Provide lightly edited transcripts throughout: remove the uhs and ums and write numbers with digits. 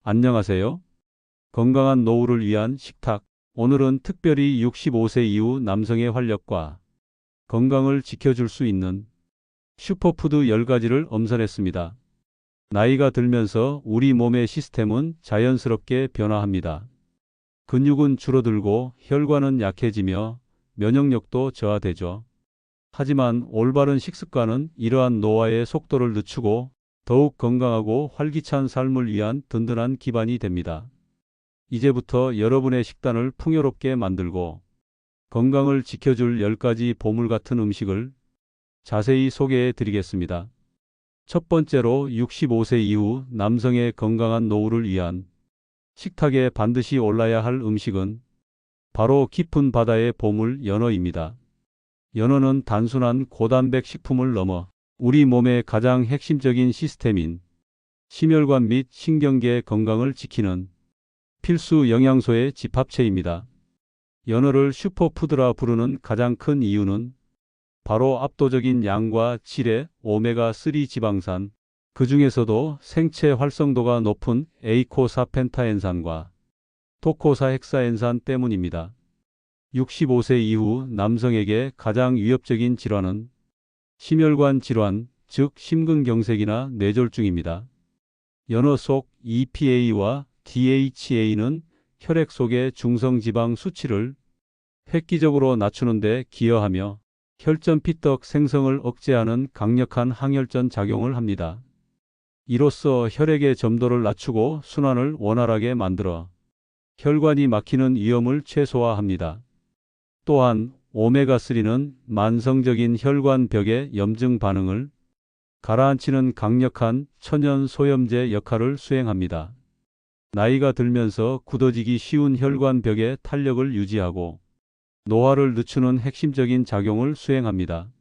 안녕하세요. 건강한 노후를 위한 식탁. 오늘은 특별히 65세 이후 남성의 활력과 건강을 지켜줄 수 있는 슈퍼푸드 10가지를 엄선했습니다. 나이가 들면서 우리 몸의 시스템은 자연스럽게 변화합니다. 근육은 줄어들고 혈관은 약해지며 면역력도 저하되죠. 하지만 올바른 식습관은 이러한 노화의 속도를 늦추고 더욱 건강하고 활기찬 삶을 위한 든든한 기반이 됩니다. 이제부터 여러분의 식단을 풍요롭게 만들고 건강을 지켜줄 10가지 보물 같은 음식을 자세히 소개해 드리겠습니다. 첫 번째로 65세 이후 남성의 건강한 노후를 위한 식탁에 반드시 올라야 할 음식은 바로 깊은 바다의 보물 연어입니다. 연어는 단순한 고단백 식품을 넘어 우리 몸의 가장 핵심적인 시스템인 심혈관 및 신경계 건강을 지키는 필수 영양소의 집합체입니다. 연어를 슈퍼푸드라 부르는 가장 큰 이유는 바로 압도적인 양과 질의 오메가3 지방산, 그 중에서도 생체 활성도가 높은 에이코사펜타엔산과 토코사헥사엔산 때문입니다. 65세 이후 남성에게 가장 위협적인 질환은 심혈관 질환, 즉 심근경색이나 뇌졸중입니다. 연어 속 EPA와 DHA는 혈액 속의 중성지방 수치를 획기적으로 낮추는 데 기여하며 혈전 피떡 생성을 억제하는 강력한 항혈전 작용을 합니다. 이로써 혈액의 점도를 낮추고 순환을 원활하게 만들어 혈관이 막히는 위험을 최소화합니다. 또한 오메가3는 만성적인 혈관벽의 염증 반응을 가라앉히는 강력한 천연 소염제 역할을 수행합니다. 나이가 들면서 굳어지기 쉬운 혈관벽의 탄력을 유지하고 노화를 늦추는 핵심적인 작용을 수행합니다.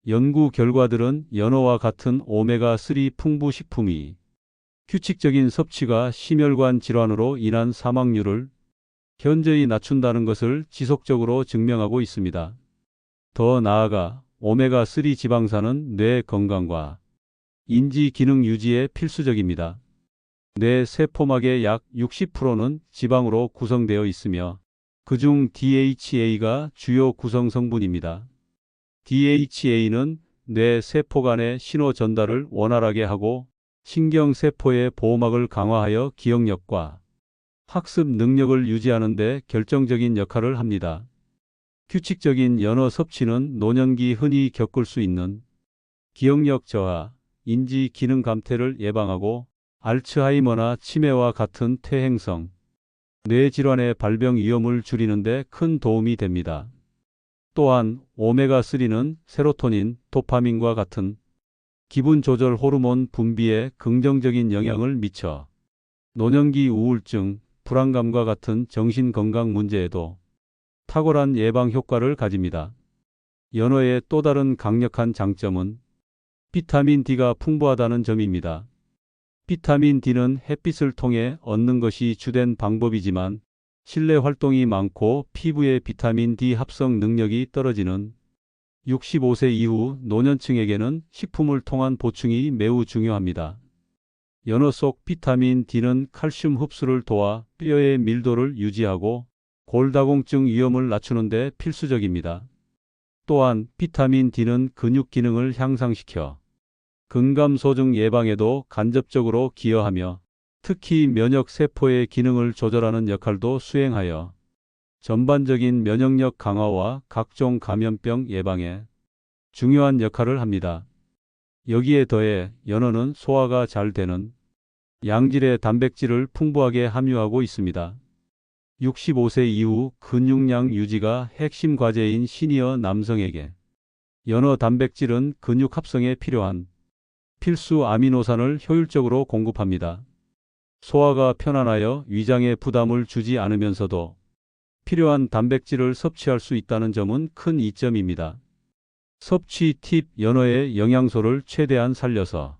연구 결과들은 연어와 같은 오메가3 풍부 식품이 규칙적인 섭취가 심혈관 질환으로 인한 사망률을 현저히 낮춘다는 것을 지속적으로 증명하고 있습니다. 더 나아가 오메가3 지방산은 뇌 건강과 인지 기능 유지에 필수적입니다. 뇌 세포막의 약 60%는 지방으로 구성되어 있으며 그중 DHA가 주요 구성 성분입니다. DHA는 뇌 세포 간의 신호 전달을 원활하게 하고 신경세포의 보호막을 강화하여 기억력과 학습 능력을 유지하는 데 결정적인 역할을 합니다. 규칙적인 연어 섭취는 노년기 흔히 겪을 수 있는 기억력 저하, 인지 기능 감퇴를 예방하고 알츠하이머나 치매와 같은 퇴행성 뇌질환의 발병 위험을 줄이는 데 큰 도움이 됩니다. 또한 오메가3는 세로토닌, 도파민과 같은 기분 조절 호르몬 분비에 긍정적인 영향을 미쳐 노년기 우울증, 불안감과 같은 정신건강 문제에도 탁월한 예방 효과를 가집니다. 연어의 또 다른 강력한 장점은 비타민 D가 풍부하다는 점입니다. 비타민 D는 햇빛을 통해 얻는 것이 주된 방법이지만 실내 활동이 많고 피부의 비타민 D 합성 능력이 떨어지는 65세 이후 노년층에게는 식품을 통한 보충이 매우 중요합니다. 연어 속 비타민 D는 칼슘 흡수를 도와 뼈의 밀도를 유지하고 골다공증 위험을 낮추는 데 필수적입니다. 또한 비타민 D는 근육 기능을 향상시켜 근감소증 예방에도 간접적으로 기여하며 특히 면역 세포의 기능을 조절하는 역할도 수행하여 전반적인 면역력 강화와 각종 감염병 예방에 중요한 역할을 합니다. 여기에 더해 연어는 소화가 잘 되는 양질의 단백질을 풍부하게 함유하고 있습니다. 65세 이후 근육량 유지가 핵심 과제인 시니어 남성에게 연어 단백질은 근육 합성에 필요한 필수 아미노산을 효율적으로 공급합니다. 소화가 편안하여 위장에 부담을 주지 않으면서도 필요한 단백질을 섭취할 수 있다는 점은 큰 이점입니다. 섭취 팁: 연어의 영양소를 최대한 살려서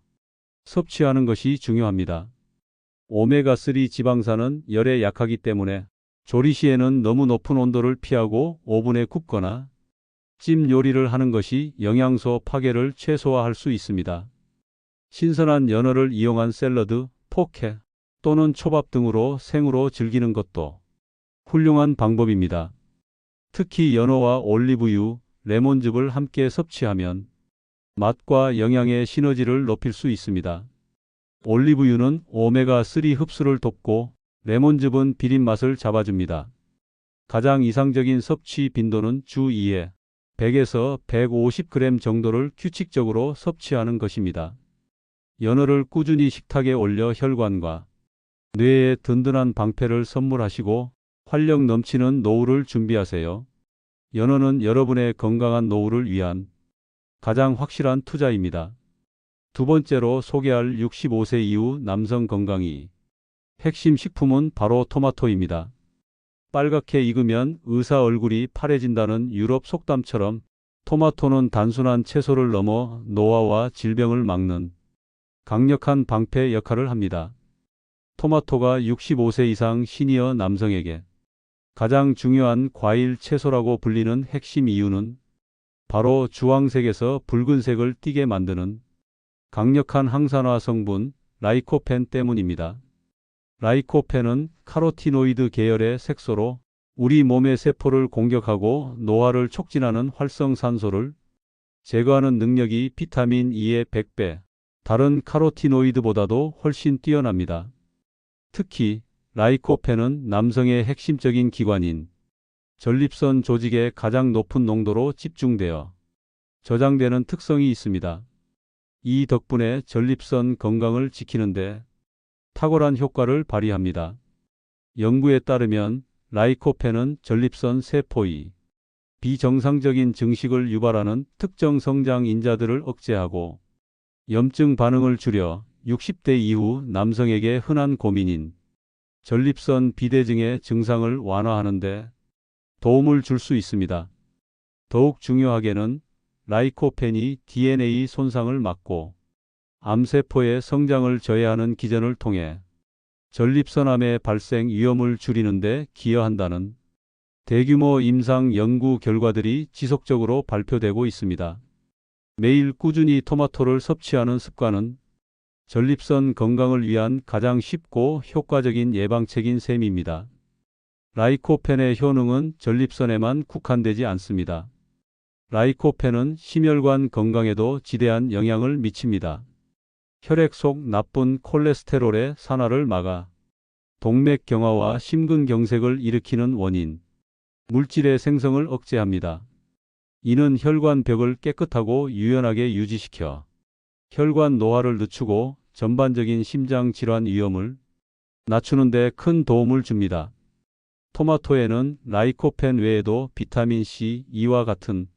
섭취하는 것이 중요합니다. 오메가3 지방산은 열에 약하기 때문에 조리 시에는 너무 높은 온도를 피하고 오븐에 굽거나 찜 요리를 하는 것이 영양소 파괴를 최소화할 수 있습니다. 신선한 연어를 이용한 샐러드, 포케 또는 초밥 등으로 생으로 즐기는 것도 훌륭한 방법입니다. 특히 연어와 올리브유, 레몬즙을 함께 섭취하면 맛과 영양의 시너지를 높일 수 있습니다. 올리브유는 오메가3 흡수를 돕고 레몬즙은 비린 맛을 잡아줍니다. 가장 이상적인 섭취 빈도는 주 2회 100에서 150g 정도를 규칙적으로 섭취하는 것입니다. 연어를 꾸준히 식탁에 올려 혈관과 뇌에 든든한 방패를 선물하시고 활력 넘치는 노후를 준비하세요. 연어는 여러분의 건강한 노후를 위한 가장 확실한 투자입니다. 두 번째로 소개할 65세 이후 남성 건강이 핵심 식품은 바로 토마토입니다. 빨갛게 익으면 의사 얼굴이 파래진다는 유럽 속담처럼 토마토는 단순한 채소를 넘어 노화와 질병을 막는 강력한 방패 역할을 합니다. 토마토가 65세 이상 시니어 남성에게 가장 중요한 과일 채소라고 불리는 핵심 이유는 바로 주황색에서 붉은색을 띠게 만드는 강력한 항산화 성분 라이코펜 때문입니다. 라이코펜은 카로티노이드 계열의 색소로 우리 몸의 세포를 공격하고 노화를 촉진하는 활성산소를 제거하는 능력이 비타민 E의 100배, 다른 카로티노이드보다도 훨씬 뛰어납니다. 특히 라이코펜은 남성의 핵심적인 기관인 전립선 조직에 가장 높은 농도로 집중되어 저장되는 특성이 있습니다. 이 덕분에 전립선 건강을 지키는데 탁월한 효과를 발휘합니다. 연구에 따르면 라이코펜은 전립선 세포의 비정상적인 증식을 유발하는 특정 성장 인자들을 억제하고 염증 반응을 줄여 60대 이후 남성에게 흔한 고민인 전립선 비대증의 증상을 완화하는 데 도움을 줄 수 있습니다. 더욱 중요하게는 라이코펜이 DNA 손상을 막고 암세포의 성장을 저해하는 기전을 통해 전립선암의 발생 위험을 줄이는 데 기여한다는 대규모 임상 연구 결과들이 지속적으로 발표되고 있습니다. 매일 꾸준히 토마토를 섭취하는 습관은 전립선 건강을 위한 가장 쉽고 효과적인 예방책인 셈입니다. 라이코펜의 효능은 전립선에만 국한되지 않습니다. 라이코펜은 심혈관 건강에도 지대한 영향을 미칩니다. 혈액 속 나쁜 콜레스테롤의 산화를 막아 동맥경화와 심근경색을 일으키는 원인, 물질의 생성을 억제합니다. 이는 혈관벽을 깨끗하고 유연하게 유지시켜 혈관 노화를 늦추고 전반적인 심장 질환 위험을 낮추는 데 큰 도움을 줍니다. 토마토에는 라이코펜 외에도 비타민 C, E와 같은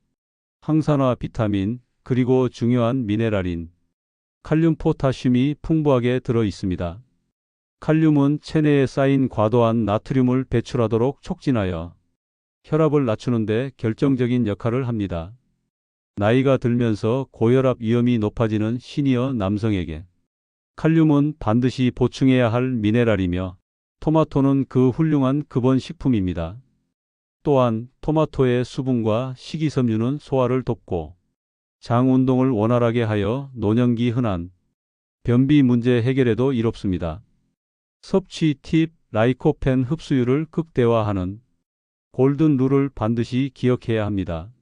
항산화 비타민, 그리고 중요한 미네랄인 칼륨, 포타슘이 풍부하게 들어 있습니다. 칼륨은 체내에 쌓인 과도한 나트륨을 배출하도록 촉진하여 혈압을 낮추는 데 결정적인 역할을 합니다. 나이가 들면서 고혈압 위험이 높아지는 시니어 남성에게 칼륨은 반드시 보충해야 할 미네랄이며 토마토는 그 훌륭한 근본 식품입니다. 또한 토마토의 수분과 식이섬유는 소화를 돕고 장 운동을 원활하게 하여 노년기 흔한 변비 문제 해결에도 이롭습니다. 섭취 팁: 라이코펜 흡수율을 극대화하는 골든 룰을 반드시 기억해야 합니다.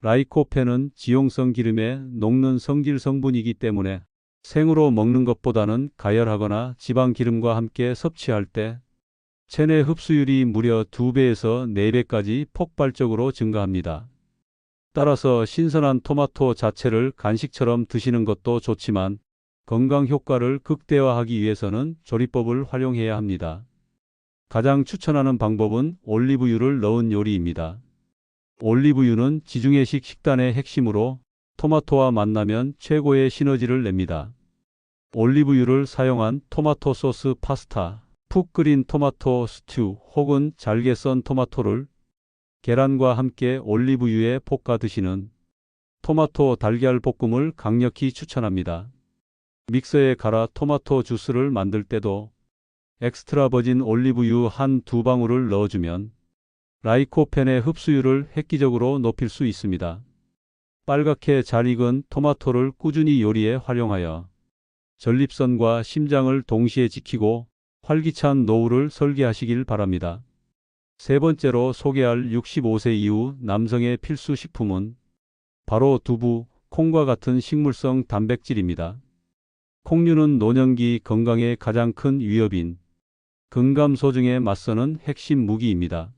라이코펜은 지용성 기름에 녹는 성질 성분이기 때문에 생으로 먹는 것보다는 가열하거나 지방 기름과 함께 섭취할 때 체내 흡수율이 무려 2배에서 4배까지 폭발적으로 증가합니다. 따라서 신선한 토마토 자체를 간식처럼 드시는 것도 좋지만 건강 효과를 극대화하기 위해서는 조리법을 활용해야 합니다. 가장 추천하는 방법은 올리브유를 넣은 요리입니다. 올리브유는 지중해식 식단의 핵심으로 토마토와 만나면 최고의 시너지를 냅니다. 올리브유를 사용한 토마토 소스 파스타, 푹 끓인 토마토 스튜 혹은 잘게 썬 토마토를 계란과 함께 올리브유에 볶아 드시는 토마토 달걀 볶음을 강력히 추천합니다. 믹서에 갈아 토마토 주스를 만들 때도 엑스트라 버진 올리브유 한 두 방울을 넣어주면 라이코펜의 흡수율을 획기적으로 높일 수 있습니다. 빨갛게 잘 익은 토마토를 꾸준히 요리에 활용하여 전립선과 심장을 동시에 지키고 활기찬 노후를 설계하시길 바랍니다. 세 번째로 소개할 65세 이후 남성의 필수 식품은 바로 두부, 콩과 같은 식물성 단백질입니다. 콩류는 노년기 건강에 가장 큰 위협인 근감소증에 맞서는 핵심 무기입니다.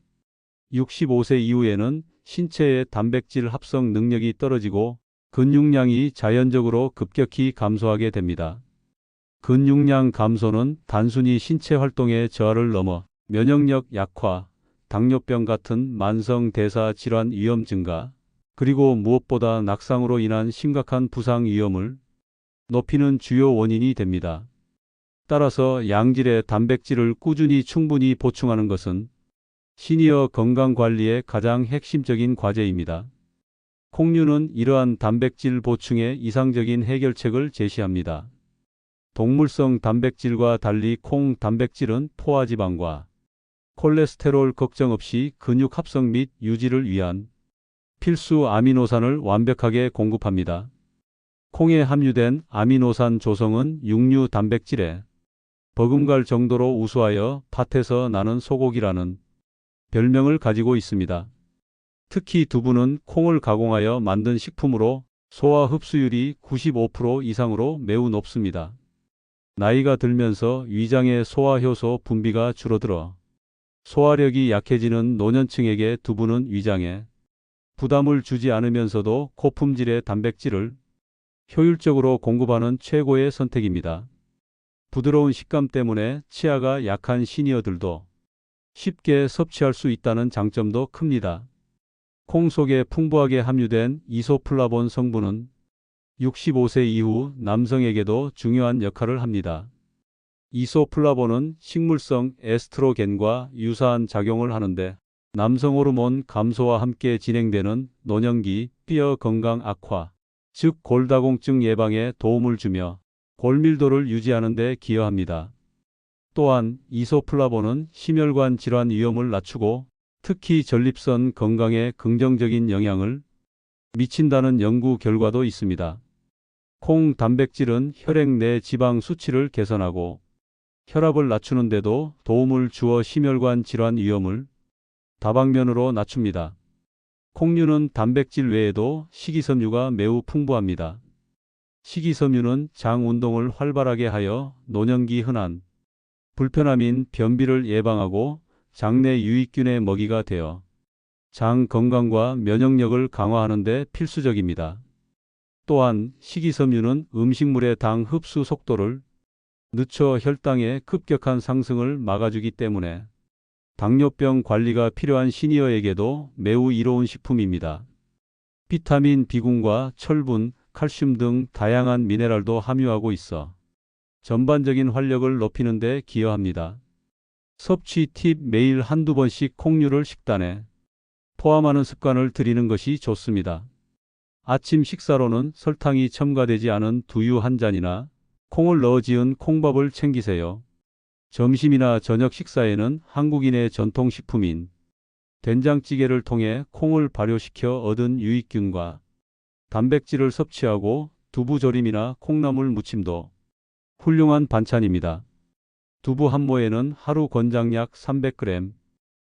65세 이후에는 신체의 단백질 합성 능력이 떨어지고 근육량이 자연적으로 급격히 감소하게 됩니다. 근육량 감소는 단순히 신체 활동의 저하를 넘어 면역력 약화, 당뇨병 같은 만성 대사 질환 위험 증가, 그리고 무엇보다 낙상으로 인한 심각한 부상 위험을 높이는 주요 원인이 됩니다. 따라서 양질의 단백질을 꾸준히 충분히 보충하는 것은 시니어 건강 관리의 가장 핵심적인 과제입니다. 콩류는 이러한 단백질 보충의 이상적인 해결책을 제시합니다. 동물성 단백질과 달리 콩 단백질은 포화지방과 콜레스테롤 걱정 없이 근육 합성 및 유지를 위한 필수 아미노산을 완벽하게 공급합니다. 콩에 함유된 아미노산 조성은 육류 단백질에 버금갈 정도로 우수하여 밭에서 나는 소고기라는 별명을 가지고 있습니다. 특히 두부는 콩을 가공하여 만든 식품으로 소화 흡수율이 95% 이상으로 매우 높습니다. 나이가 들면서 위장의 소화효소 분비가 줄어들어 소화력이 약해지는 노년층에게 두부는 위장에 부담을 주지 않으면서도 고품질의 단백질을 효율적으로 공급하는 최고의 선택입니다. 부드러운 식감 때문에 치아가 약한 시니어들도 쉽게 섭취할 수 있다는 장점도 큽니다. 콩 속에 풍부하게 함유된 이소플라본 성분은 65세 이후 남성에게도 중요한 역할을 합니다. 이소플라본은 식물성 에스트로겐과 유사한 작용을 하는데 남성 호르몬 감소와 함께 진행되는 노년기 뼈 건강 악화, 즉 골다공증 예방에 도움을 주며 골밀도를 유지하는 데 기여합니다. 또한 이소플라본은 심혈관 질환 위험을 낮추고 특히 전립선 건강에 긍정적인 영향을 미친다는 연구 결과도 있습니다. 콩 단백질은 혈액 내 지방 수치를 개선하고 혈압을 낮추는 데도 도움을 주어 심혈관 질환 위험을 다방면으로 낮춥니다. 콩류는 단백질 외에도 식이섬유가 매우 풍부합니다. 식이섬유는 장 운동을 활발하게 하여 노년기 흔한 불편함인 변비를 예방하고 장내 유익균의 먹이가 되어 장 건강과 면역력을 강화하는 데 필수적입니다. 또한 식이섬유는 음식물의 당 흡수 속도를 늦춰 혈당의 급격한 상승을 막아주기 때문에 당뇨병 관리가 필요한 시니어에게도 매우 이로운 식품입니다. 비타민 B군과 철분, 칼슘 등 다양한 미네랄도 함유하고 있어 전반적인 활력을 높이는 데 기여합니다. 섭취 팁: 매일 한두 번씩 콩류를 식단에 포함하는 습관을 들이는 것이 좋습니다. 아침 식사로는 설탕이 첨가되지 않은 두유 한 잔이나 콩을 넣어 지은 콩밥을 챙기세요. 점심이나 저녁 식사에는 한국인의 전통식품인 된장찌개를 통해 콩을 발효시켜 얻은 유익균과 단백질을 섭취하고 두부조림이나 콩나물 무침도 훌륭한 반찬입니다. 두부 한 모에는 하루 권장약 300g,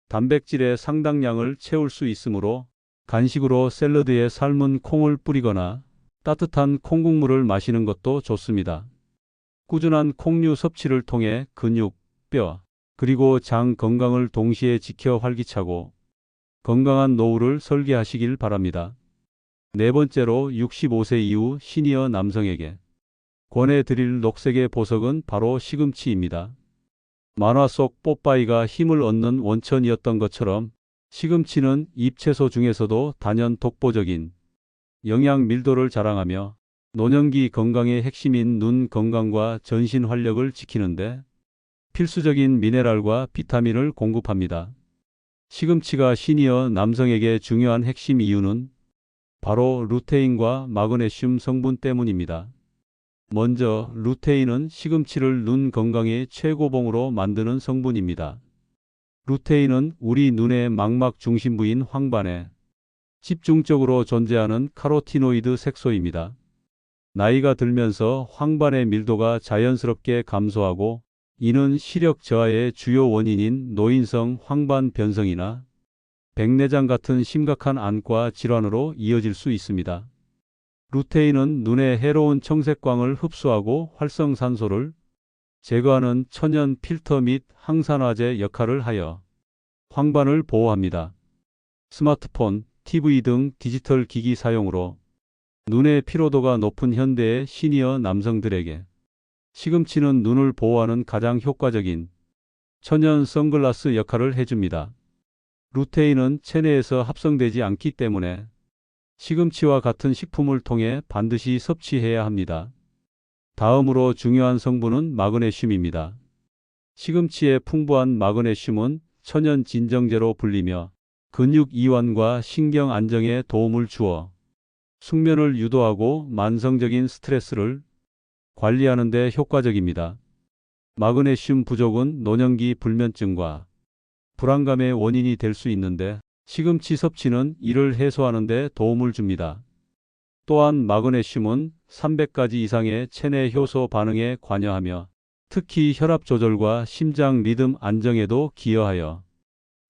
단백질의 상당량을 채울 수 있으므로 간식으로 샐러드에 삶은 콩을 뿌리거나 따뜻한 콩국물을 마시는 것도 좋습니다. 꾸준한 콩류 섭취를 통해 근육, 뼈, 그리고 장 건강을 동시에 지켜 활기차고 건강한 노후를 설계하시길 바랍니다. 네 번째로 65세 이후 시니어 남성에게 권해드릴 녹색의 보석은 바로 시금치입니다. 만화 속 뽀빠이가 힘을 얻는 원천이었던 것처럼 시금치는 잎채소 중에서도 단연 독보적인 영양 밀도를 자랑하며 노년기 건강의 핵심인 눈 건강과 전신 활력을 지키는데 필수적인 미네랄과 비타민을 공급합니다. 시금치가 시니어 남성에게 중요한 핵심 이유는 바로 루테인과 마그네슘 성분 때문입니다. 먼저 루테인은 시금치를 눈 건강의 최고봉으로 만드는 성분입니다. 루테인은 우리 눈의 망막 중심부인 황반에 집중적으로 존재하는 카로티노이드 색소입니다. 나이가 들면서 황반의 밀도가 자연스럽게 감소하고 이는 시력 저하의 주요 원인인 노인성 황반 변성이나 백내장 같은 심각한 안과 질환으로 이어질 수 있습니다. 루테인은 눈에 해로운 청색광을 흡수하고 활성산소를 제거하는 천연 필터 및 항산화제 역할을 하여 황반을 보호합니다. 스마트폰, TV 등 디지털 기기 사용으로 눈의 피로도가 높은 현대의 시니어 남성들에게 시금치는 눈을 보호하는 가장 효과적인 천연 선글라스 역할을 해줍니다. 루테인은 체내에서 합성되지 않기 때문에 시금치와 같은 식품을 통해 반드시 섭취해야 합니다. 다음으로 중요한 성분은 마그네슘입니다. 시금치의 풍부한 마그네슘은 천연 진정제로 불리며 근육 이완과 신경 안정에 도움을 주어 숙면을 유도하고 만성적인 스트레스를 관리하는 데 효과적입니다. 마그네슘 부족은 노년기 불면증과 불안감의 원인이 될 수 있는데 시금치 섭취는 이를 해소하는 데 도움을 줍니다. 또한 마그네슘은 300가지 이상의 체내 효소 반응에 관여하며 특히 혈압 조절과 심장 리듬 안정에도 기여하여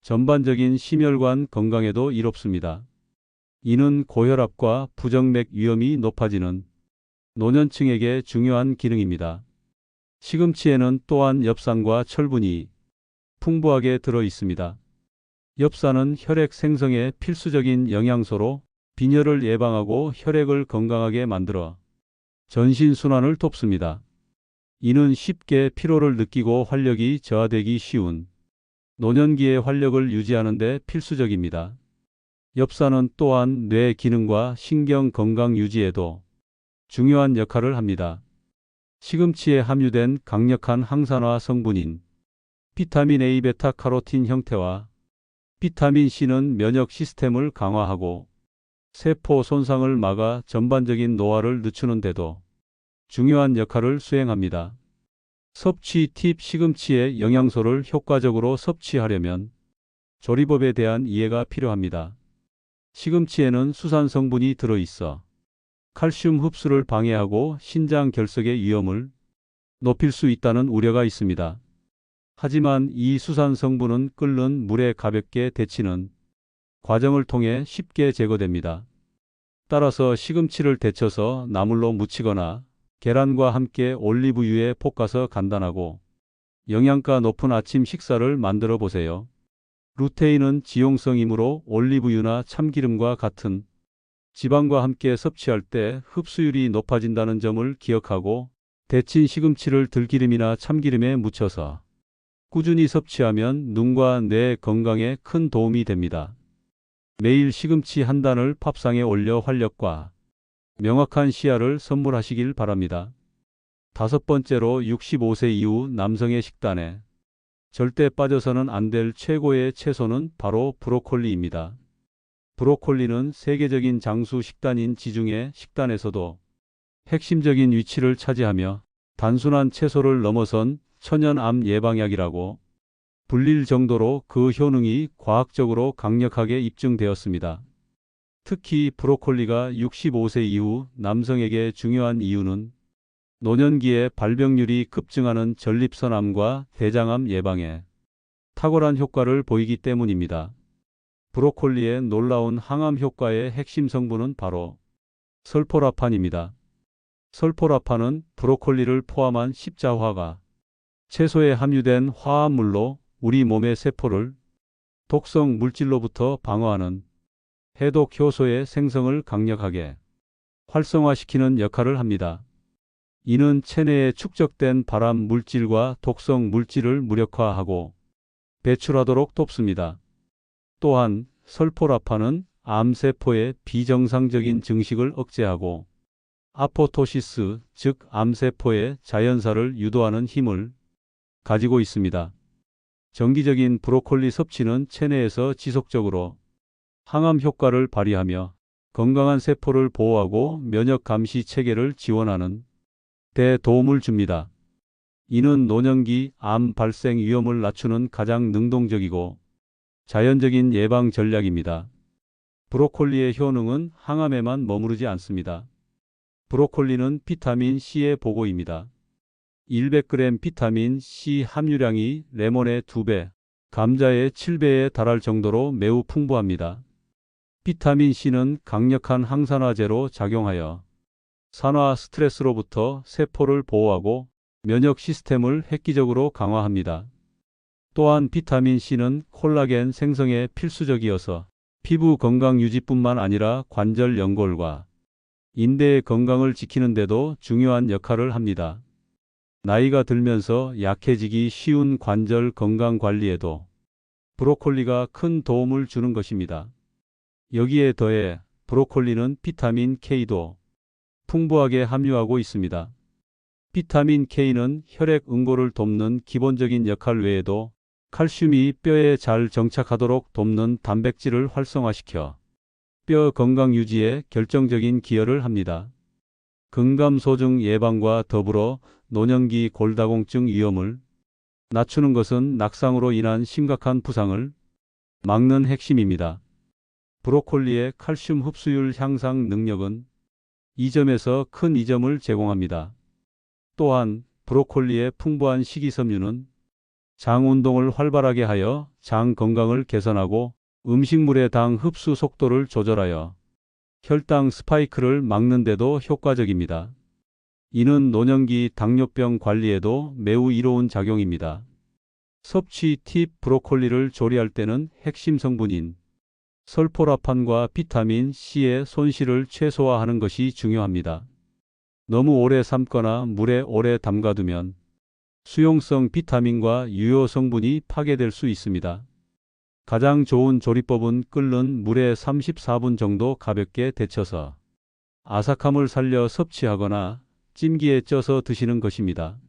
전반적인 심혈관 건강에도 이롭습니다. 이는 고혈압과 부정맥 위험이 높아지는 노년층에게 중요한 기능입니다. 시금치에는 또한 엽산과 철분이 풍부하게 들어 있습니다. 엽산은 혈액 생성에 필수적인 영양소로 빈혈을 예방하고 혈액을 건강하게 만들어 전신순환을 돕습니다. 이는 쉽게 피로를 느끼고 활력이 저하되기 쉬운 노년기의 활력을 유지하는 데 필수적입니다. 엽산은 또한 뇌 기능과 신경 건강 유지에도 중요한 역할을 합니다. 시금치에 함유된 강력한 항산화 성분인 비타민 A 베타카로틴 형태와 비타민 C는 면역 시스템을 강화하고 세포 손상을 막아 전반적인 노화를 늦추는 데도 중요한 역할을 수행합니다. 섭취 팁: 시금치의 영양소를 효과적으로 섭취하려면 조리법에 대한 이해가 필요합니다. 시금치에는 수산 성분이 들어있어 칼슘 흡수를 방해하고 신장 결석의 위험을 높일 수 있다는 우려가 있습니다. 하지만 이 수산 성분은 끓는 물에 가볍게 데치는 과정을 통해 쉽게 제거됩니다. 따라서 시금치를 데쳐서 나물로 무치거나 계란과 함께 올리브유에 볶아서 간단하고 영양가 높은 아침 식사를 만들어 보세요. 루테인은 지용성이므로 올리브유나 참기름과 같은 지방과 함께 섭취할 때 흡수율이 높아진다는 점을 기억하고 데친 시금치를 들기름이나 참기름에 묻혀서 꾸준히 섭취하면 눈과 뇌 건강에 큰 도움이 됩니다. 매일 시금치 한 단을 밥상에 올려 활력과 명확한 시야를 선물하시길 바랍니다. 다섯 번째로 65세 이후 남성의 식단에 절대 빠져서는 안 될 최고의 채소는 바로 브로콜리입니다. 브로콜리는 세계적인 장수 식단인 지중해 식단에서도 핵심적인 위치를 차지하며 단순한 채소를 넘어선 천연암 예방약이라고 불릴 정도로 그 효능이 과학적으로 강력하게 입증되었습니다. 특히 브로콜리가 65세 이후 남성에게 중요한 이유는 노년기에 발병률이 급증하는 전립선암과 대장암 예방에 탁월한 효과를 보이기 때문입니다. 브로콜리의 놀라운 항암 효과의 핵심 성분은 바로 설포라판입니다. 설포라판은 브로콜리를 포함한 십자화가 채소에 함유된 화합물로 우리 몸의 세포를 독성 물질로부터 방어하는 해독 효소의 생성을 강력하게 활성화시키는 역할을 합니다. 이는 체내에 축적된 발암 물질과 독성 물질을 무력화하고 배출하도록 돕습니다. 또한 설포라판은 암세포의 비정상적인 증식을 억제하고 아포토시스, 즉 암세포의 자연사를 유도하는 힘을 가지고 있습니다. 정기적인 브로콜리 섭취는 체내에서 지속적으로 항암 효과를 발휘하며 건강한 세포를 보호하고 면역 감시 체계를 지원하는 데 도움을 줍니다. 이는 노년기 암 발생 위험을 낮추는 가장 능동적이고 자연적인 예방 전략입니다. 브로콜리의 효능은 항암에만 머무르지 않습니다. 브로콜리는 비타민 C의 보고입니다. 100g 비타민 C 함유량이 레몬의 2배, 감자의 7배에 달할 정도로 매우 풍부합니다. 비타민 C는 강력한 항산화제로 작용하여 산화 스트레스로부터 세포를 보호하고 면역 시스템을 획기적으로 강화합니다. 또한 비타민 C는 콜라겐 생성에 필수적이어서 피부 건강 유지뿐만 아니라 관절 연골과 인대의 건강을 지키는 데도 중요한 역할을 합니다. 나이가 들면서 약해지기 쉬운 관절 건강 관리에도 브로콜리가 큰 도움을 주는 것입니다. 여기에 더해 브로콜리는 비타민 K도 풍부하게 함유하고 있습니다. 비타민 K는 혈액 응고를 돕는 기본적인 역할 외에도 칼슘이 뼈에 잘 정착하도록 돕는 단백질을 활성화시켜 뼈 건강 유지에 결정적인 기여를 합니다. 근감소증 예방과 더불어 노년기 골다공증 위험을 낮추는 것은 낙상으로 인한 심각한 부상을 막는 핵심입니다. 브로콜리의 칼슘 흡수율 향상 능력은 이 점에서 큰 이점을 제공합니다. 또한 브로콜리의 풍부한 식이섬유는 장 운동을 활발하게 하여 장 건강을 개선하고 음식물의 당 흡수 속도를 조절하여 혈당 스파이크를 막는 데도 효과적입니다. 이는 노년기 당뇨병 관리에도 매우 이로운 작용입니다. 섭취 팁: 브로콜리를 조리할 때는 핵심 성분인 설포라판과 비타민 C의 손실을 최소화하는 것이 중요합니다. 너무 오래 삶거나 물에 오래 담가두면 수용성 비타민과 유효 성분이 파괴될 수 있습니다. 가장 좋은 조리법은 끓는 물에 34분 정도 가볍게 데쳐서 아삭함을 살려 섭취하거나 찜기에 쪄서 드시는 것입니다.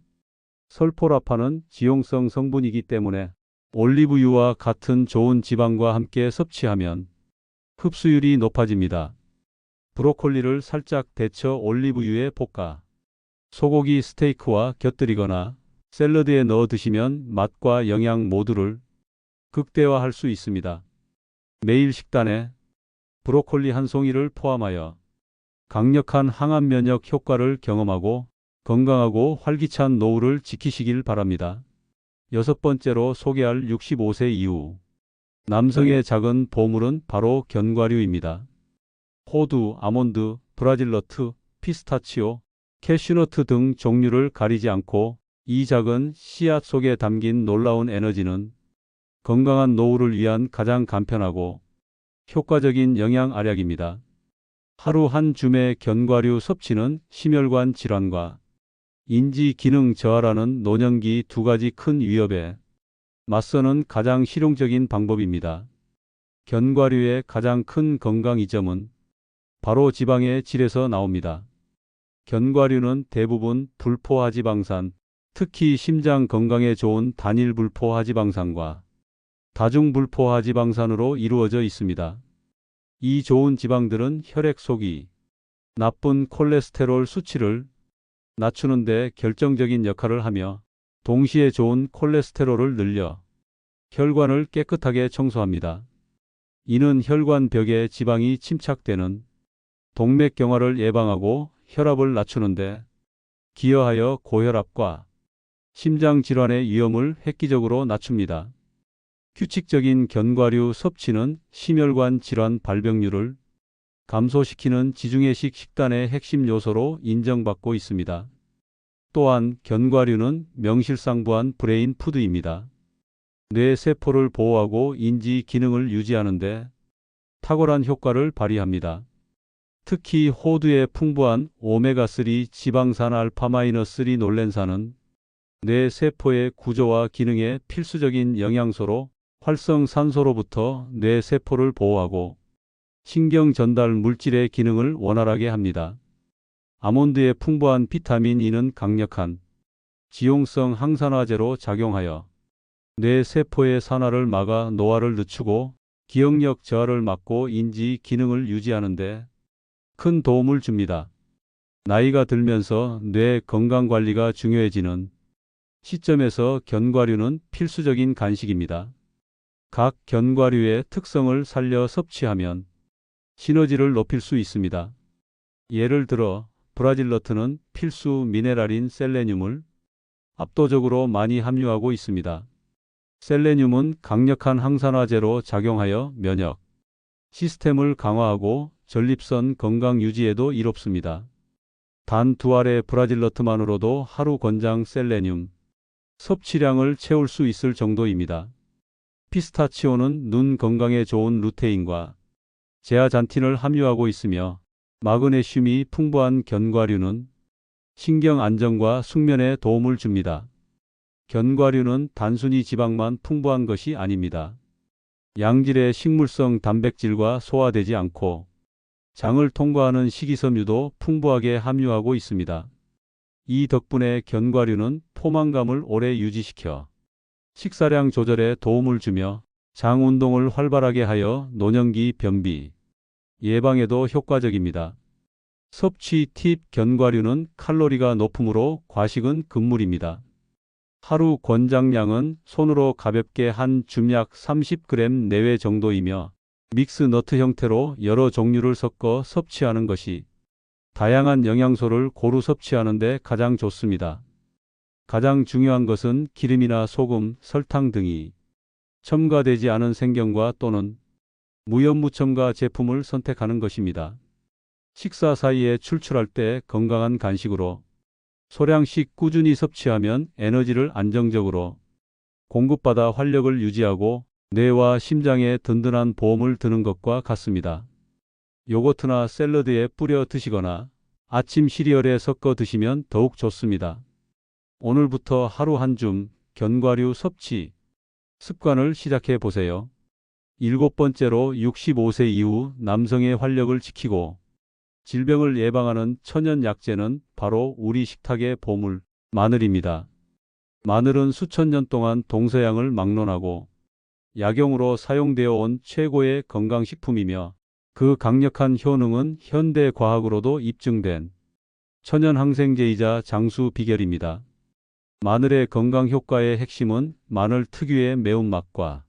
설포라판은 지용성 성분이기 때문에 올리브유와 같은 좋은 지방과 함께 섭취하면 흡수율이 높아집니다. 브로콜리를 살짝 데쳐 올리브유에 볶아 소고기 스테이크와 곁들이거나 샐러드에 넣어 드시면 맛과 영양 모두를 극대화할 수 있습니다. 매일 식단에 브로콜리 한 송이를 포함하여 강력한 항암 면역 효과를 경험하고 건강하고 활기찬 노후를 지키시길 바랍니다. 6번째로 소개할 65세 이후 남성의 작은 보물은 바로 견과류입니다. 호두, 아몬드, 브라질너트, 피스타치오, 캐슈너트 등 종류를 가리지 않고 이 작은 씨앗 속에 담긴 놀라운 에너지는 건강한 노후를 위한 가장 간편하고 효과적인 영양 알약입니다. 하루 한 줌의 견과류 섭취는 심혈관 질환과 인지 기능 저하라는 노년기 두 가지 큰 위협에 맞서는 가장 실용적인 방법입니다. 견과류의 가장 큰 건강 이점은 바로 지방의 질에서 나옵니다. 견과류는 대부분 불포화지방산, 특히 심장 건강에 좋은 단일 불포화지방산과 다중불포화지방산으로 이루어져 있습니다. 이 좋은 지방들은 혈액 속이 나쁜 콜레스테롤 수치를 낮추는 데 결정적인 역할을 하며 동시에 좋은 콜레스테롤을 늘려 혈관을 깨끗하게 청소합니다. 이는 혈관 벽에 지방이 침착되는 동맥경화를 예방하고 혈압을 낮추는데 기여하여 고혈압과 심장질환의 위험을 획기적으로 낮춥니다. 규칙적인 견과류 섭취는 심혈관 질환 발병률을 감소시키는 지중해식 식단의 핵심 요소로 인정받고 있습니다. 또한 견과류는 명실상부한 브레인 푸드입니다. 뇌 세포를 보호하고 인지 기능을 유지하는 데 탁월한 효과를 발휘합니다. 특히 호두의 풍부한 오메가3 지방산 알파-3 뇌 세포의 구조와 기능에 필수적인 영양소로 활성산소로부터 뇌 세포를 보호하고 신경 전달 물질의 기능을 원활하게 합니다. 아몬드의 풍부한 비타민 E는 강력한 지용성 항산화제로 작용하여 뇌 세포의 산화를 막아 노화를 늦추고 기억력 저하를 막고 인지 기능을 유지하는 데 큰 도움을 줍니다. 나이가 들면서 뇌 건강 관리가 중요해지는 시점에서 견과류는 필수적인 간식입니다. 각 견과류의 특성을 살려 섭취하면 시너지를 높일 수 있습니다. 예를 들어 브라질너트는 필수 미네랄인 셀레늄을 압도적으로 많이 함유하고 있습니다. 셀레늄은 강력한 항산화제로 작용하여 면역 시스템을 강화하고 전립선 건강 유지에도 이롭습니다. 단 2알의 브라질너트만으로도 하루 권장 셀레늄 섭취량을 채울 수 있을 정도입니다. 피스타치오는 눈 건강에 좋은 루테인과 제아잔틴을 함유하고 있으며 마그네슘이 풍부한 견과류는 신경 안정과 숙면에 도움을 줍니다. 견과류는 단순히 지방만 풍부한 것이 아닙니다. 양질의 식물성 단백질과 소화되지 않고 장을 통과하는 식이섬유도 풍부하게 함유하고 있습니다. 이 덕분에 견과류는 포만감을 오래 유지시켜 식사량 조절에 도움을 주며 장 운동을 활발하게 하여 노년기 변비 예방에도 효과적입니다. 섭취 팁 견과류는 칼로리가 높으므로 과식은 금물입니다. 하루 권장량은 손으로 가볍게 한 줌 약 30g 내외 정도이며 믹스 너트 형태로 여러 종류를 섞어 섭취하는 것이 다양한 영양소를 고루 섭취하는 데 가장 좋습니다. 가장 중요한 것은 기름이나 소금, 설탕 등이 첨가되지 않은 생경과 또는 무염무첨가 제품을 선택하는 것입니다. 식사 사이에 출출할 때 건강한 간식으로 소량씩 꾸준히 섭취하면 에너지를 안정적으로 공급받아 활력을 유지하고 뇌와 심장에 든든한 보험을 드는 것과 같습니다. 요거트나 샐러드에 뿌려 드시거나 아침 시리얼에 섞어 드시면 더욱 좋습니다. 오늘부터 하루 한 줌 견과류 섭취 습관을 시작해 보세요. 7번째로 65세 이후 남성의 활력을 지키고 질병을 예방하는 천연 약재는 바로 우리 식탁의 보물 마늘입니다. 마늘은 수천 년 동안 동서양을 막론하고 약용으로 사용되어 온 최고의 건강식품이며 그 강력한 효능은 현대 과학으로도 입증된 천연 항생제이자 장수 비결입니다. 마늘의 건강 효과의 핵심은 마늘 특유의 매운맛과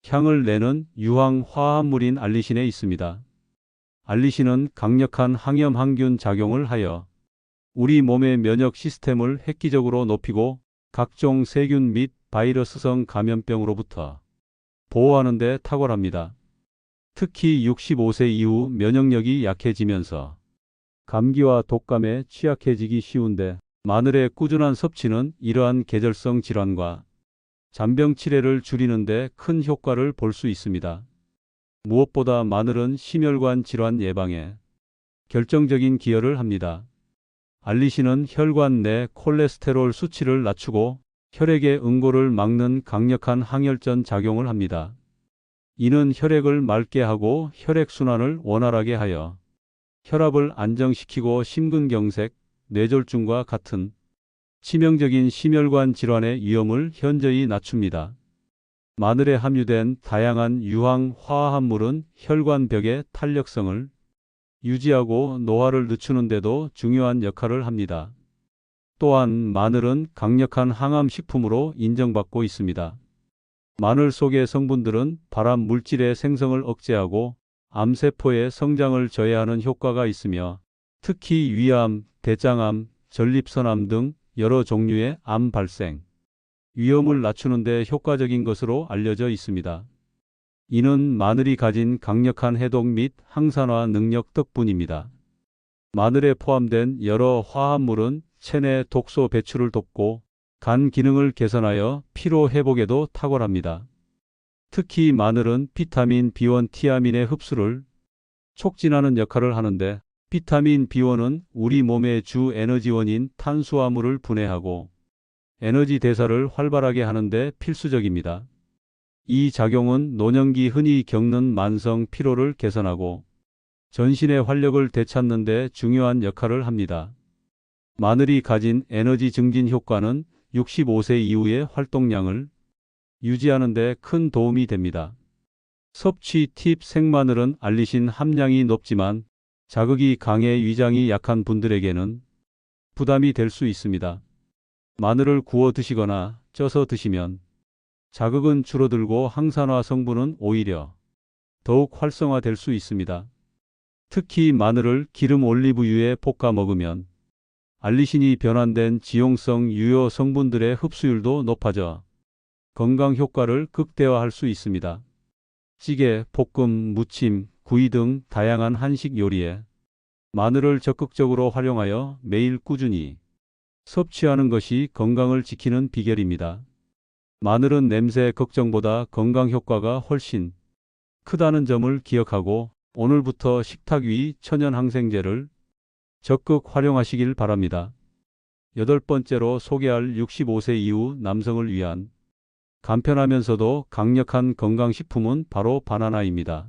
향을 내는 유황 화합물인 알리신에 있습니다. 알리신은 강력한 항염 항균 작용을 하여 우리 몸의 면역 시스템을 획기적으로 높이고 각종 세균 및 바이러스성 감염병으로부터 보호하는 데 탁월합니다. 특히 65세 이후 면역력이 약해지면서 감기와 독감에 취약해지기 쉬운데 마늘의 꾸준한 섭취는 이러한 계절성 질환과 잔병 치레를 줄이는 데 큰 효과를 볼 수 있습니다. 무엇보다 마늘은 심혈관 질환 예방에 결정적인 기여를 합니다. 알리신은 혈관 내 콜레스테롤 수치를 낮추고 혈액의 응고를 막는 강력한 항혈전 작용을 합니다. 이는 혈액을 맑게 하고 혈액순환을 원활하게 하여 혈압을 안정시키고 심근경색, 뇌졸중과 같은 치명적인 심혈관 질환의 위험을 현저히 낮춥니다. 마늘에 함유된 다양한 유황 화합물은 혈관벽의 탄력성을 유지하고 노화를 늦추는 데도 중요한 역할을 합니다. 또한 마늘은 강력한 항암 식품으로 인정받고 있습니다. 마늘 속의 성분들은 발암 물질의 생성을 억제하고 암세포의 성장을 저해하는 효과가 있으며 특히 위암, 대장암, 전립선암 등 여러 종류의 암 발생 위험을 낮추는 데 효과적인 것으로 알려져 있습니다. 이는 마늘이 가진 강력한 해독 및 항산화 능력 덕분입니다. 마늘에 포함된 여러 화합물은 체내 독소 배출을 돕고 간 기능을 개선하여 피로 회복에도 탁월합니다. 특히 마늘은 비타민 B1 티아민의 흡수를 촉진하는 역할을 하는데 비타민 B1은 우리 몸의 주 에너지원인 탄수화물을 분해하고 에너지 대사를 활발하게 하는데 필수적입니다. 이 작용은 노년기 흔히 겪는 만성 피로를 개선하고 전신의 활력을 되찾는 데 중요한 역할을 합니다. 마늘이 가진 에너지 증진 효과는 65세 이후의 활동량을 유지하는 데 큰 도움이 됩니다. 섭취 팁 생마늘은 알리신 함량이 높지만 자극이 강해 위장이 약한 분들에게는 부담이 될 수 있습니다. 마늘을 구워 드시거나 쪄서 드시면 자극은 줄어들고 항산화 성분은 오히려 더욱 활성화될 수 있습니다. 특히 마늘을 기름 올리브유에 볶아 먹으면 알리신이 변환된 지용성 유효 성분들의 흡수율도 높아져 건강 효과를 극대화할 수 있습니다. 찌개, 볶음, 무침, 구이 등 다양한 한식 요리에 마늘을 적극적으로 활용하여 매일 꾸준히 섭취하는 것이 건강을 지키는 비결입니다. 마늘은 냄새 걱정보다 건강 효과가 훨씬 크다는 점을 기억하고 오늘부터 식탁 위 천연 항생제를 적극 활용하시길 바랍니다. 여덟 번째로 소개할 65세 이후 남성을 위한 간편하면서도 강력한 건강식품은 바로 바나나입니다.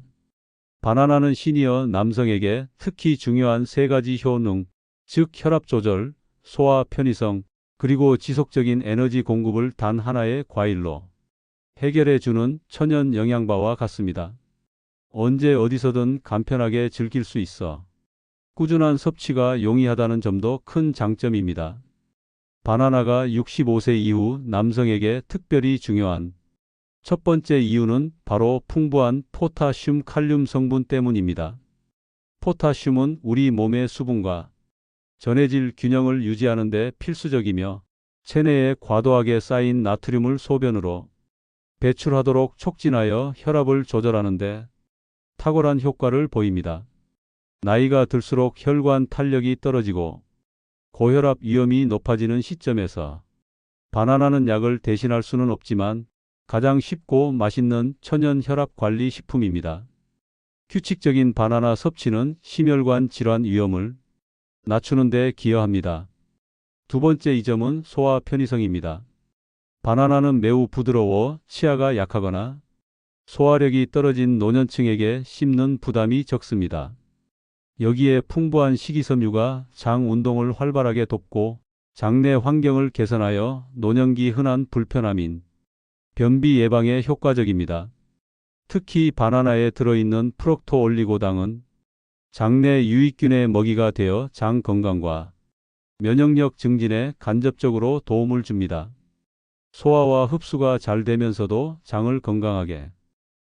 바나나는 시니어 남성에게 특히 중요한 세 가지 효능, 즉 혈압 조절, 소화 편의성, 그리고 지속적인 에너지 공급을 단 하나의 과일로 해결해 주는 천연 영양바와 같습니다. 언제 어디서든 간편하게 즐길 수 있어 꾸준한 섭취가 용이하다는 점도 큰 장점입니다. 바나나가 65세 이후 남성에게 특별히 중요한 첫 번째 이유는 바로 풍부한 포타슘, 칼륨 성분 때문입니다. 포타슘은 우리 몸의 수분과 전해질 균형을 유지하는 데 필수적이며 체내에 과도하게 쌓인 나트륨을 소변으로 배출하도록 촉진하여 혈압을 조절하는 데 탁월한 효과를 보입니다. 나이가 들수록 혈관 탄력이 떨어지고 고혈압 위험이 높아지는 시점에서 바나나는 약을 대신할 수는 없지만 가장 쉽고 맛있는 천연 혈압 관리 식품입니다. 규칙적인 바나나 섭취는 심혈관 질환 위험을 낮추는 데 기여합니다. 두 번째 이 점은 소화 편의성입니다. 바나나는 매우 부드러워 치아가 약하거나 소화력이 떨어진 노년층에게 씹는 부담이 적습니다. 여기에 풍부한 식이섬유가 장 운동을 활발하게 돕고 장내 환경을 개선하여 노년기 흔한 불편함인 변비 예방에 효과적입니다. 특히 바나나에 들어있는 프록토올리고당은 장내 유익균의 먹이가 되어 장 건강과 면역력 증진에 간접적으로 도움을 줍니다. 소화와 흡수가 잘 되면서도 장을 건강하게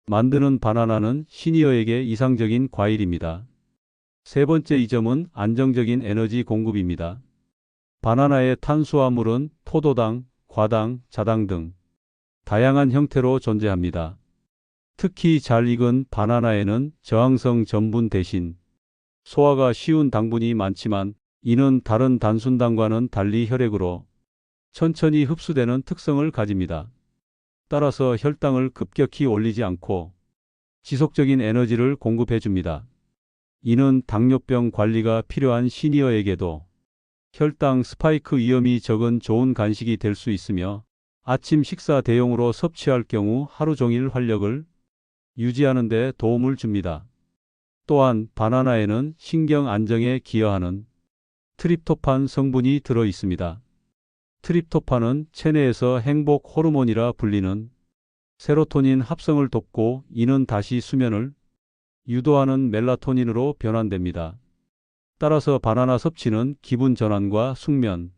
만드는 바나나는 시니어에게 이상적인 과일입니다. 세 번째 이 점은 안정적인 에너지 공급입니다. 바나나의 탄수화물은 포도당, 과당, 자당 등 다양한 형태로 존재합니다. 특히 잘 익은 바나나에는 저항성 전분 대신 소화가 쉬운 당분이 많지만 이는 다른 단순당과는 달리 혈액으로 천천히 흡수되는 특성을 가집니다. 따라서 혈당을 급격히 올리지 않고 지속적인 에너지를 공급해 줍니다. 이는 당뇨병 관리가 필요한 시니어에게도 혈당 스파이크 위험이 적은 좋은 간식이 될 수 있으며 아침 식사 대용으로 섭취할 경우 하루 종일 활력을 유지하는 데 도움을 줍니다. 또한 바나나에는 신경 안정에 기여하는 트립토판 성분이 들어 있습니다. 트립토판은 체내에서 행복 호르몬이라 불리는 세로토닌 합성을 돕고 이는 다시 수면을 유도하는 멜라토닌으로 변환됩니다. 따라서 바나나 섭취는 기분 전환과 숙면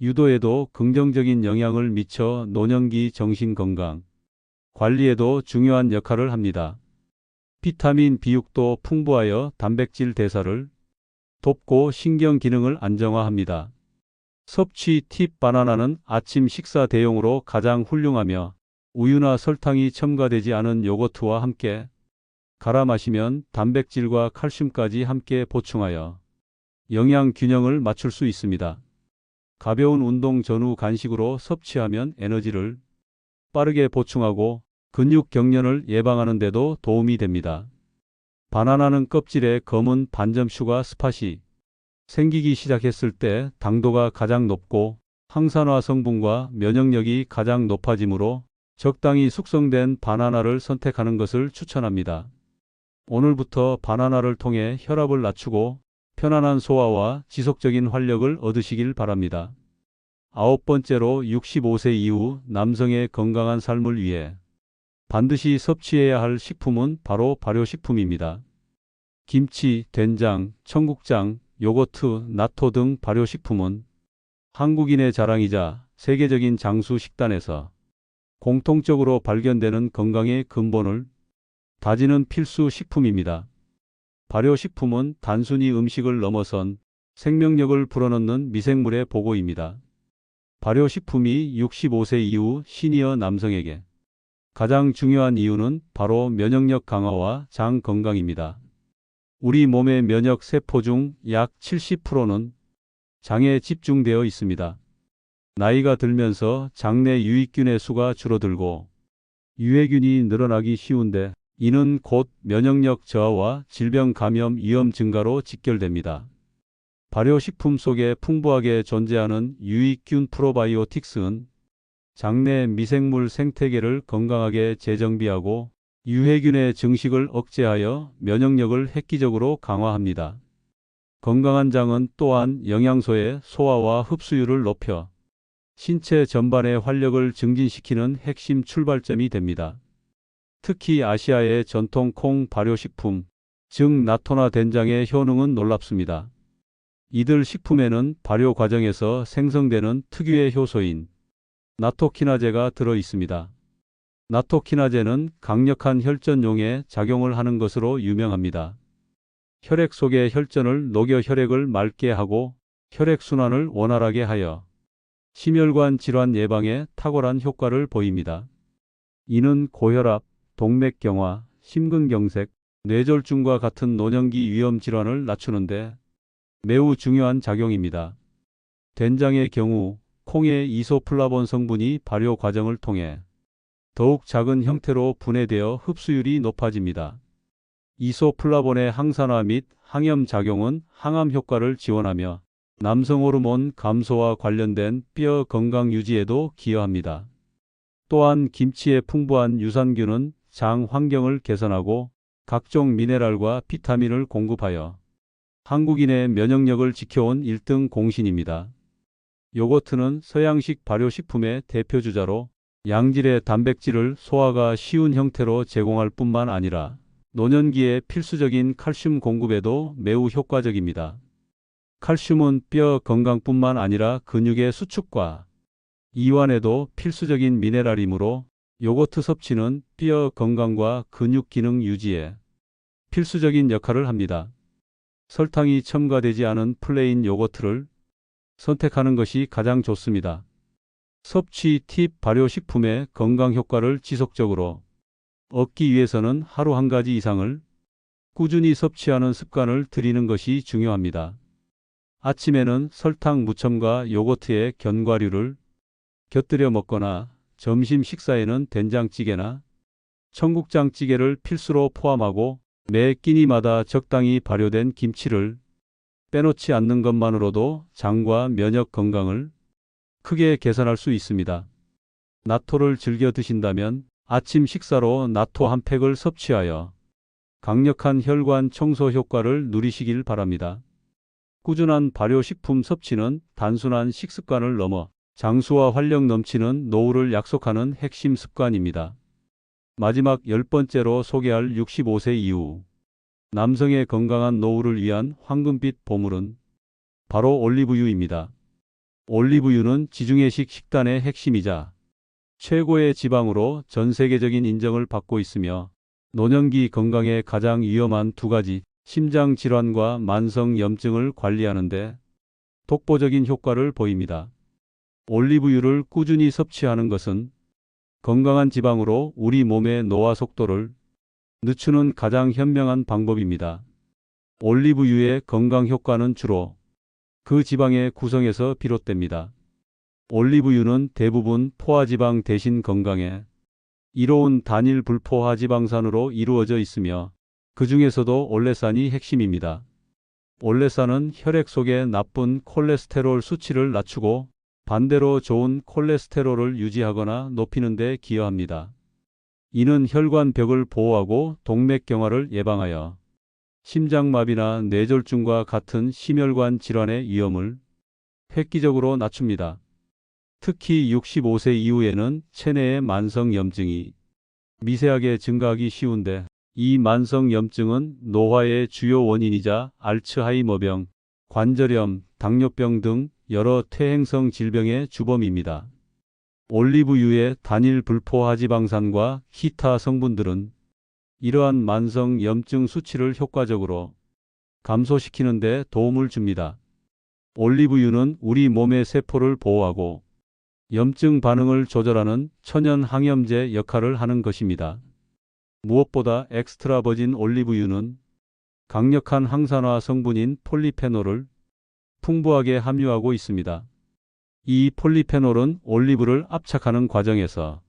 유도에도 긍정적인 영향을 미쳐 노년기 정신 건강 관리에도 중요한 역할을 합니다. 비타민 B6도 풍부하여 단백질 대사를 돕고 신경 기능을 안정화합니다. 섭취 팁 바나나는 아침 식사 대용으로 가장 훌륭하며 우유나 설탕이 첨가되지 않은 요거트와 함께 갈아 마시면 단백질과 칼슘까지 함께 보충하여 영양 균형을 맞출 수 있습니다. 가벼운 운동 전후 간식으로 섭취하면 에너지를 빠르게 보충하고 근육 경련을 예방하는 데도 도움이 됩니다. 바나나는 껍질에 검은 반점 슈가 스팟이 생기기 시작했을 때 당도가 가장 높고 항산화 성분과 면역력이 가장 높아지므로 적당히 숙성된 바나나를 선택하는 것을 추천합니다. 오늘부터 바나나를 통해 혈압을 낮추고 편안한 소화와 지속적인 활력을 얻으시길 바랍니다. 아홉 번째로 65세 이후 남성의 건강한 삶을 위해 반드시 섭취해야 할 식품은 바로 발효식품입니다. 김치, 된장, 청국장, 요거트, 나토 등 발효식품은 한국인의 자랑이자 세계적인 장수 식단에서 공통적으로 발견되는 건강의 근본을 다지는 필수 식품입니다. 발효식품은 단순히 음식을 넘어선 생명력을 불어넣는 미생물의 보고입니다. 발효식품이 65세 이후 시니어 남성에게 가장 중요한 이유는 바로 면역력 강화와 장 건강입니다. 우리 몸의 면역 세포 중 약 70%는 장에 집중되어 있습니다. 나이가 들면서 장내 유익균의 수가 줄어들고 유해균이 늘어나기 쉬운데 이는 곧 면역력 저하와 질병 감염 위험 증가로 직결됩니다. 발효식품 속에 풍부하게 존재하는 유익균 프로바이오틱스는 장내 미생물 생태계를 건강하게 재정비하고 유해균의 증식을 억제하여 면역력을 획기적으로 강화합니다. 건강한 장은 또한 영양소의 소화와 흡수율을 높여 신체 전반의 활력을 증진시키는 핵심 출발점이 됩니다. 특히 아시아의 전통 콩 발효식품, 즉 나토나 된장의 효능은 놀랍습니다. 이들 식품에는 발효 과정에서 생성되는 특유의 효소인 나토키나제가 들어 있습니다. 나토키나제는 강력한 혈전용에 작용을 하는 것으로 유명합니다. 혈액 속의 혈전을 녹여 혈액을 맑게 하고 혈액순환을 원활하게 하여 심혈관 질환 예방에 탁월한 효과를 보입니다. 이는 고혈압, 동맥경화, 심근경색, 뇌졸중과 같은 노년기 위험 질환을 낮추는데 매우 중요한 작용입니다. 된장의 경우 콩의 이소플라본 성분이 발효 과정을 통해 더욱 작은 형태로 분해되어 흡수율이 높아집니다. 이소플라본의 항산화 및 항염 작용은 항암 효과를 지원하며 남성 호르몬 감소와 관련된 뼈 건강 유지에도 기여합니다. 또한 김치의 풍부한 유산균은 장 환경을 개선하고 각종 미네랄과 비타민을 공급하여 한국인의 면역력을 지켜온 1등 공신입니다. 요거트는 서양식 발효식품의 대표주자로 양질의 단백질을 소화가 쉬운 형태로 제공할 뿐만 아니라 노년기에 필수적인 칼슘 공급에도 매우 효과적입니다. 칼슘은 뼈 건강뿐만 아니라 근육의 수축과 이완에도 필수적인 미네랄이므로 요거트 섭취는 뼈 건강과 근육 기능 유지에 필수적인 역할을 합니다. 설탕이 첨가되지 않은 플레인 요거트를 선택하는 것이 가장 좋습니다. 섭취 팁 발효식품의 건강 효과를 지속적으로 얻기 위해서는 하루 한 가지 이상을 꾸준히 섭취하는 습관을 들이는 것이 중요합니다. 아침에는 설탕 무첨가 요거트에 견과류를 곁들여 먹거나 점심 식사에는 된장찌개나 청국장찌개를 필수로 포함하고 매 끼니마다 적당히 발효된 김치를 빼놓지 않는 것만으로도 장과 면역 건강을 크게 개선할 수 있습니다. 나토를 즐겨 드신다면 아침 식사로 나토 한 팩을 섭취하여 강력한 혈관 청소 효과를 누리시길 바랍니다. 꾸준한 발효식품 섭취는 단순한 식습관을 넘어 장수와 활력 넘치는 노후를 약속하는 핵심 습관입니다. 마지막 10번째로 소개할 65세 이후 남성의 건강한 노후를 위한 황금빛 보물은 바로 올리브유입니다. 올리브유는 지중해식 식단의 핵심이자 최고의 지방으로 전 세계적인 인정을 받고 있으며 노년기 건강에 가장 위험한 두 가지 심장 질환과 만성 염증을 관리하는 데 독보적인 효과를 보입니다. 올리브유를 꾸준히 섭취하는 것은 건강한 지방으로 우리 몸의 노화 속도를 늦추는 가장 현명한 방법입니다. 올리브유의 건강 효과는 주로 그 지방의 구성에서 비롯됩니다. 올리브유는 대부분 포화지방 대신 건강에 이로운 단일 불포화지방산으로 이루어져 있으며 그 중에서도 올레산이 핵심입니다. 올레산은 혈액 속의 나쁜 콜레스테롤 수치를 낮추고 반대로 좋은 콜레스테롤을 유지하거나 높이는 데 기여합니다. 이는 혈관벽을 보호하고 동맥경화를 예방하여 심장마비나 뇌졸중과 같은 심혈관 질환의 위험을 획기적으로 낮춥니다. 특히 65세 이후에는 체내의 만성 염증이 미세하게 증가하기 쉬운데 이 만성 염증은 노화의 주요 원인이자 알츠하이머병, 관절염, 당뇨병 등 여러 퇴행성 질병의 주범입니다. 올리브유의 단일 불포화지방산과 기타 성분들은 이러한 만성 염증 수치를 효과적으로 감소시키는 데 도움을 줍니다. 올리브유는 우리 몸의 세포를 보호하고 염증 반응을 조절하는 천연 항염제 역할을 하는 것입니다. 무엇보다 엑스트라 버진 올리브유는 강력한 항산화 성분인 폴리페놀을 풍부하게 함유하고 있습니다. 이 폴리페놀은 올리브를 압착하는 과정에서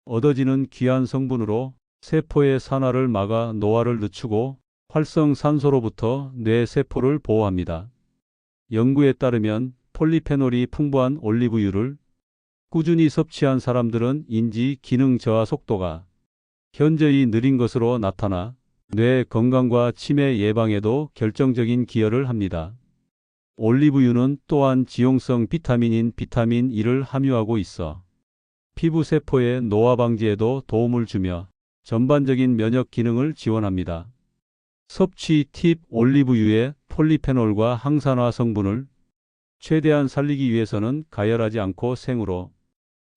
얻어지는 귀한 성분으로 세포의 산화를 막아 노화를 늦추고 활성산소로부터 뇌 세포를 보호합니다. 연구에 따르면 폴리페놀이 풍부한 올리브유를 꾸준히 섭취한 사람들은 인지 기능 저하 속도가 현저히 느린 것으로 나타나 뇌 건강과 치매 예방에도 결정적인 기여를 합니다. 올리브유는 또한 지용성 비타민인 비타민 E를 함유하고 있어 피부 세포의 노화 방지에도 도움을 주며 전반적인 면역 기능을 지원합니다. 섭취 팁: 올리브유의 폴리페놀과 항산화 성분을 최대한 살리기 위해서는 가열하지 않고 생으로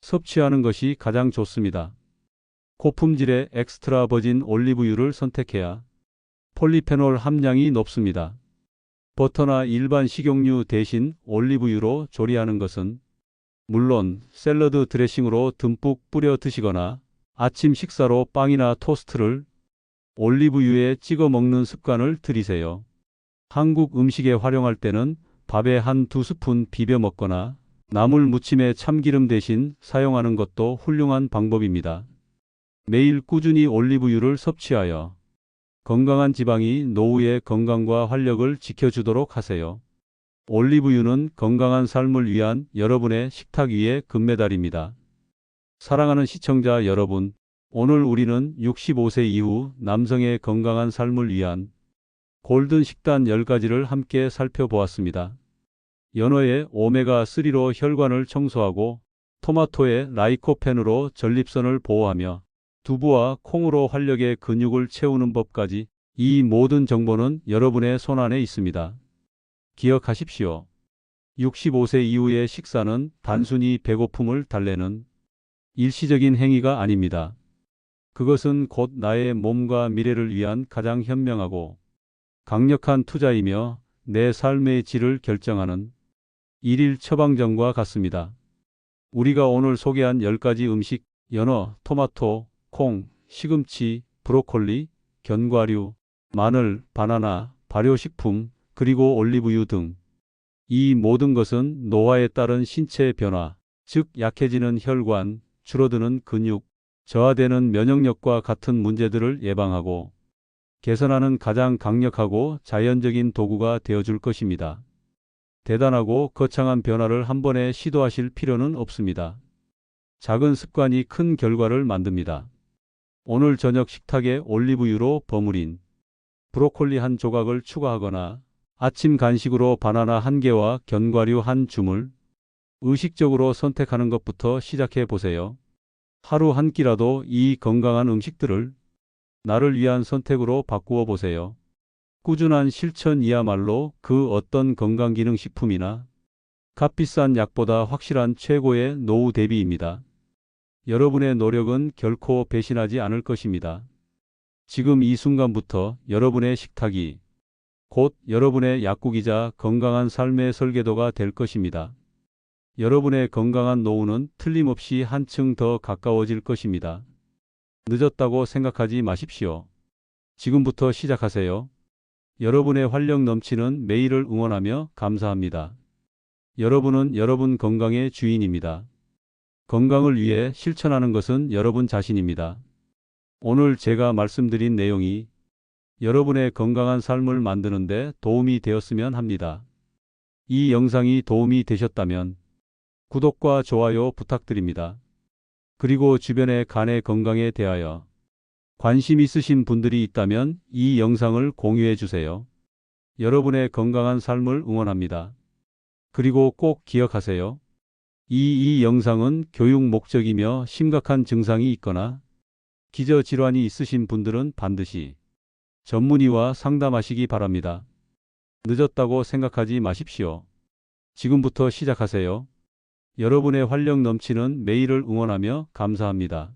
섭취하는 것이 가장 좋습니다. 고품질의 엑스트라 버진 올리브유를 선택해야 폴리페놀 함량이 높습니다. 버터나 일반 식용유 대신 올리브유로 조리하는 것은 물론 샐러드 드레싱으로 듬뿍 뿌려 드시거나 아침 식사로 빵이나 토스트를 올리브유에 찍어 먹는 습관을 들이세요. 한국 음식에 활용할 때는 밥에 한 2스푼 비벼 먹거나 나물 무침에 참기름 대신 사용하는 것도 훌륭한 방법입니다. 매일 꾸준히 올리브유를 섭취하여 건강한 지방이 노후의 건강과 활력을 지켜주도록 하세요. 올리브유는 건강한 삶을 위한 여러분의 식탁 위의 금메달입니다. 사랑하는 시청자 여러분, 오늘 우리는 65세 이후 남성의 건강한 삶을 위한 골든 식단 10가지를 함께 살펴보았습니다. 연어의 오메가3로 혈관을 청소하고 토마토의 라이코펜으로 전립선을 보호하며 두부와 콩으로 활력의 근육을 채우는 법까지 이 모든 정보는 여러분의 손안에 있습니다. 기억하십시오. 65세 이후의 식사는 단순히 배고픔을 달래는 일시적인 행위가 아닙니다. 그것은 곧 나의 몸과 미래를 위한 가장 현명하고 강력한 투자이며 내 삶의 질을 결정하는 일일 처방전과 같습니다. 우리가 오늘 소개한 10가지 음식, 연어, 토마토, 콩, 시금치, 브로콜리, 견과류, 마늘, 바나나, 발효식품, 그리고 올리브유 등 이 모든 것은 노화에 따른 신체 변화, 즉 약해지는 혈관, 줄어드는 근육, 저하되는 면역력과 같은 문제들을 예방하고 개선하는 가장 강력하고 자연적인 도구가 되어줄 것입니다. 대단하고 거창한 변화를 한 번에 시도하실 필요는 없습니다. 작은 습관이 큰 결과를 만듭니다. 오늘 저녁 식탁에 올리브유로 버무린 브로콜리 한 조각을 추가하거나 아침 간식으로 바나나 한 개와 견과류 한 줌을 의식적으로 선택하는 것부터 시작해 보세요. 하루 한 끼라도 이 건강한 음식들을 나를 위한 선택으로 바꾸어 보세요. 꾸준한 실천이야말로 그 어떤 건강기능식품이나 값비싼 약보다 확실한 최고의 노후 대비입니다. 여러분의 노력은 결코 배신하지 않을 것입니다. 지금 이 순간부터 여러분의 식탁이 곧 여러분의 약국이자 건강한 삶의 설계도가 될 것입니다. 여러분의 건강한 노후는 틀림없이 한층 더 가까워질 것입니다. 늦었다고 생각하지 마십시오. 지금부터 시작하세요. 여러분의 활력 넘치는 매일을 응원하며 감사합니다. 여러분은 여러분 건강의 주인입니다. 건강을 위해 실천하는 것은 여러분 자신입니다. 오늘 제가 말씀드린 내용이 여러분의 건강한 삶을 만드는 데 도움이 되었으면 합니다. 이 영상이 도움이 되셨다면 구독과 좋아요 부탁드립니다. 그리고 주변의 간의 건강에 대하여 관심 있으신 분들이 있다면 이 영상을 공유해 주세요. 여러분의 건강한 삶을 응원합니다. 그리고 꼭 기억하세요. 이 영상은 교육 목적이며 심각한 증상이 있거나 기저질환이 있으신 분들은 반드시 전문의와 상담하시기 바랍니다. 늦었다고 생각하지 마십시오. 지금부터 시작하세요. 여러분의 활력 넘치는 매일을 응원하며 감사합니다.